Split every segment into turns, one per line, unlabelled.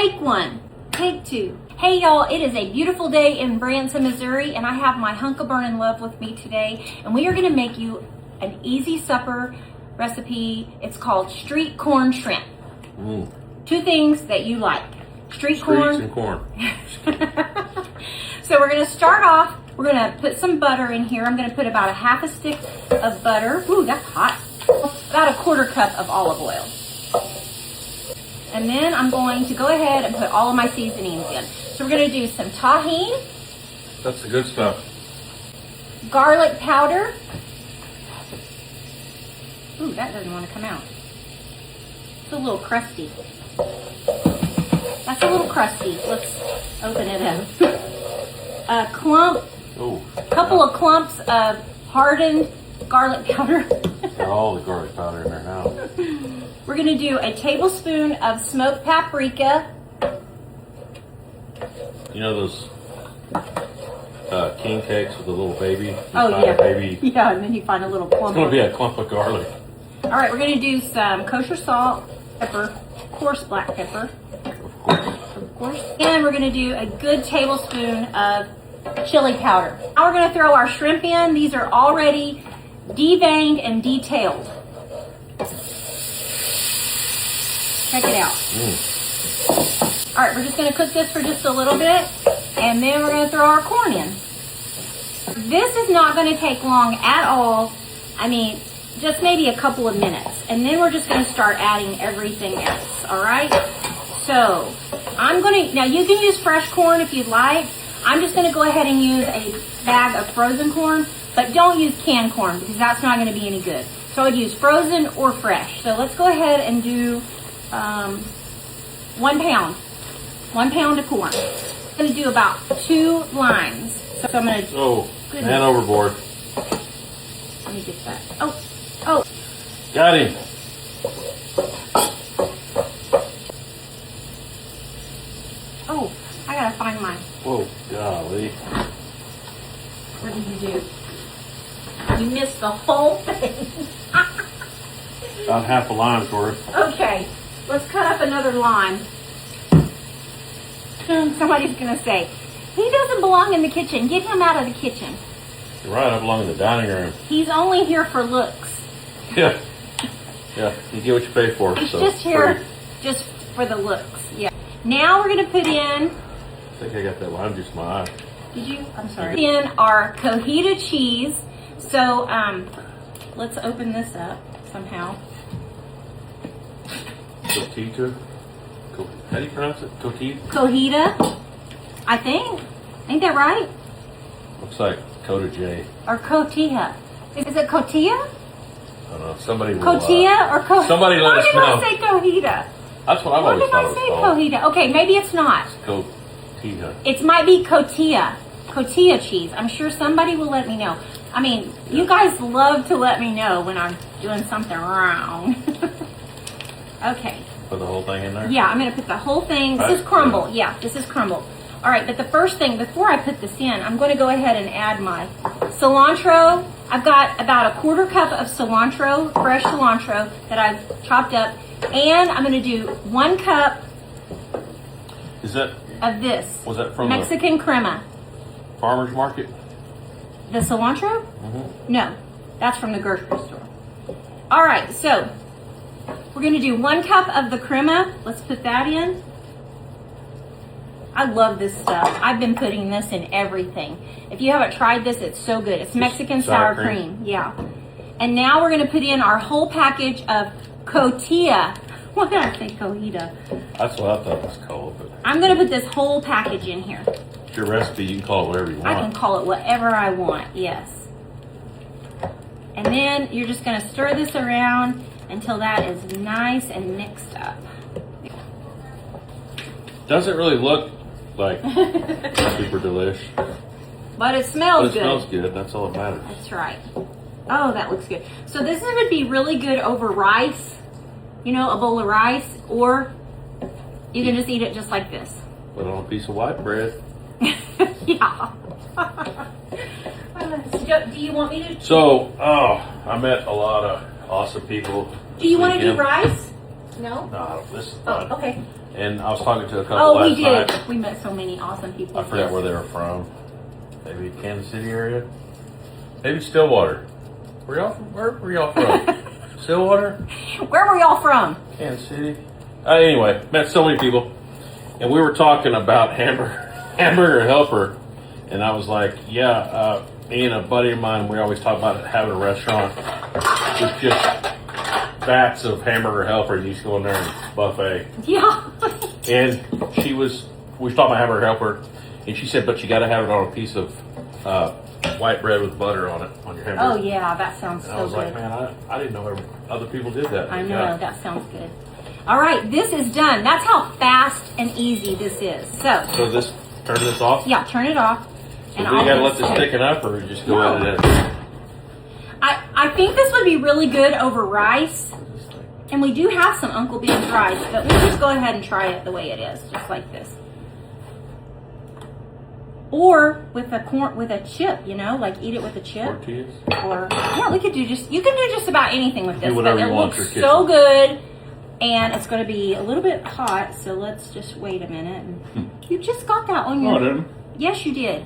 Take one, take two. Hey y'all, it is a beautiful day in Branson, Missouri, and I have my hunk of burnin' love with me today, and we are gonna make you an easy supper recipe. It's called street corn shrimp. Two things that you like. Street corn
and corn.
So we're gonna start off, we're gonna put some butter in here. I'm gonna put about a half a stick of butter. Ooh, that's hot. About a quarter cup of olive oil. And then I'm going to go ahead and put all of my seasonings in. So we're gonna do some Tajin.
That's the good stuff.
Garlic powder. Ooh, that doesn't want to come out. It's a little crusty. That's a little crusty. Let's open it up. A clump, couple of clumps of hardened garlic powder.
Got all the garlic powder in there now.
We're gonna do a tablespoon of smoked paprika.
You know those king cakes with the little baby?
Yeah, and then you find a little clump.
It's gonna be a clump of garlic.
All right, we're gonna do some kosher salt, pepper, coarse black pepper. Of course. And we're gonna do a good tablespoon of chili powder. Now we're gonna throw our shrimp in. These are already deveined and detailed. Check it out. All right, we're just gonna cook this for just a little bit, and then we're gonna throw our corn in. This is not gonna take long at all. I mean, just maybe a couple of minutes. And then we're just gonna start adding everything else, all right? So, now you can use fresh corn if you'd like. I'm just gonna go ahead and use a bag of frozen corn, but don't use canned corn because that's not gonna be any good. So I'd use frozen or fresh. So let's go ahead and do 1 pound. 1 pound of corn. I'm gonna do about 2 lines. So I'm gonna,
man overboard.
Let me get that. Oh.
Got him.
Oh, I gotta find mine.
Whoa, golly.
What did you do? You missed the whole thing.
About half a lime's worth.
Okay, let's cut up another lime. Somebody's gonna say, he doesn't belong in the kitchen. Get him out of the kitchen.
You're right, I belong in the dining room.
He's only here for looks.
Yeah, you get what you pay for.
He's
so
just here
free.
just for the looks. Yeah. Now we're gonna put in.
I think I got that lime juice in my eye.
Did you? I'm sorry. Put in our Cotija cheese. So let's open this up somehow.
Cotija? How do you pronounce it? Cotija?
Cotija, I think. Ain't that right?
Looks like Cotija.
Or Cotija. Is it Cotija?
I don't know. Somebody will.
Cotija or Cotija?
Somebody let us know.
Why did I say Cotija?
That's what I've always thought it was called.
Why did I say Cotija? Okay, maybe it's not.
Cotija.
It might be Cotija. Cotija cheese. I'm sure somebody will let me know. I mean, you guys love to let me know when I'm doing something wrong. Okay.
Put the whole thing in there?
Yeah, I'm going to put the whole thing. This is crumble. Yeah, this is crumble. All right, but the first thing, before I put this in, I'm going to go ahead and add my cilantro. I've got about a quarter cup of cilantro, fresh cilantro that I've chopped up. And I'm going to do 1 cup of this.
Was that from
Mexican Crema.
Farmer's Market?
The cilantro? No, that's from the grocery store. All right, so we're going to do 1 cup of the crema. Let's put that in. I love this stuff. I've been putting this in everything. If you haven't tried this, it's so good. It's Mexican sour cream. Yeah. And now we're going to put in our whole package of Cotija. What did I say, Cotija?
That's what I thought it was called. But
I'm going to put this whole package in here.
It's your recipe. You can call it whatever you want.
I can call it whatever I want, yes. And then you're just going to stir this around until that is nice and mixed up.
Doesn't really look like super delish.
But it smells good.
It smells good. That's all that matters.
That's right. Oh, that looks good. So this would be really good over rice. You know, a bowl of rice. Or you can just eat it just like this.
Put on a piece of white bread.
Yeah. Do you want me to?
So, I met a lot of awesome people.
Do you want to do rice? No?
No, this is fun.
Oh, okay.
And I was talking to a couple
Oh, we
last
did.
night.
We met so many awesome people.
I forgot where they were from. Maybe Kansas City area. Maybe Stillwater. Where were y'all from? Stillwater?
Where were y'all from?
Kansas City. Anyway, met so many people, and we were talking about hamburger helper, and I was like, yeah, me and a buddy of mine, we always talk about having a restaurant with just vats of hamburger helper. You just go in there and buffet.
Yeah.
And we was talking about hamburger helper, and she said, but you got to have it on a piece of white bread with butter on it on your hamburger.
Oh yeah, that sounds
And
so
I was
good.
like, man, I didn't know other people did that.
I know,
Yeah.
that sounds good. All right, this is done. That's how fast and easy this is. So
Turn this off.
yeah, turn it off.
So do you gotta let this thicken up, or just go
No.
at it?
I think this would be really good over rice. And we do have some Uncle Ben's rice, but we'll just go ahead and try it the way it is, just like this. Or with a chip, you know, like eat it with a chip.
Tortillas.
Or yeah, you can do just about anything with this.
whatever
but
you
it
want
looks
your
so
kitchen.
good, and it's going to be a little bit hot. So let's just wait a minute. You just got that on your.
Oh, I didn't.
Yes, you did.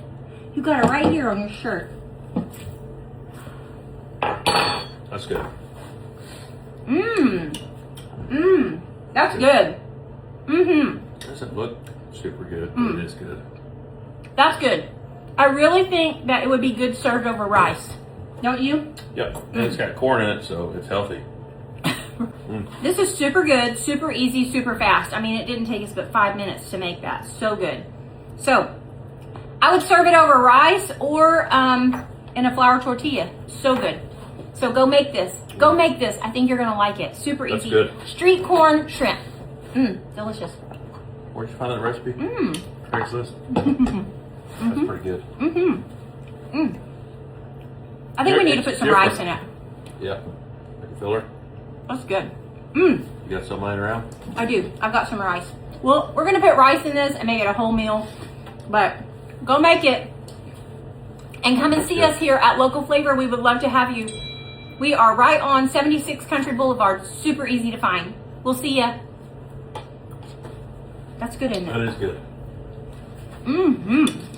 You got it right here on your shirt.
That's good.
That's good.
Doesn't look super good, but it is good.
That's good. I really think that it would be good served over rice. Don't you?
Yep. And it's got corn in it, so it's healthy.
This is super good, super easy, super fast. I mean, it didn't take us but 5 minutes to make that. So good. So, I would serve it over rice or in a flour tortilla. So good. So go make this. Go make this. I think you're going to like it. Super
That's
easy.
good.
Street corn shrimp. Delicious.
Where'd you find that recipe? Craigslist. That's pretty good.
I think we need to put some rice in it.
Yeah. Like a filler.
That's good.
You got some lying around?
I do. I've got some rice. Well, we're going to put rice in this and make it a whole meal. But go make it. And come and see us here at Local Flavor. We would love to have you. We are right on 76 Country Boulevard. Super easy to find. We'll see ya. That's good, isn't it?
That is good.
Mm-hmm.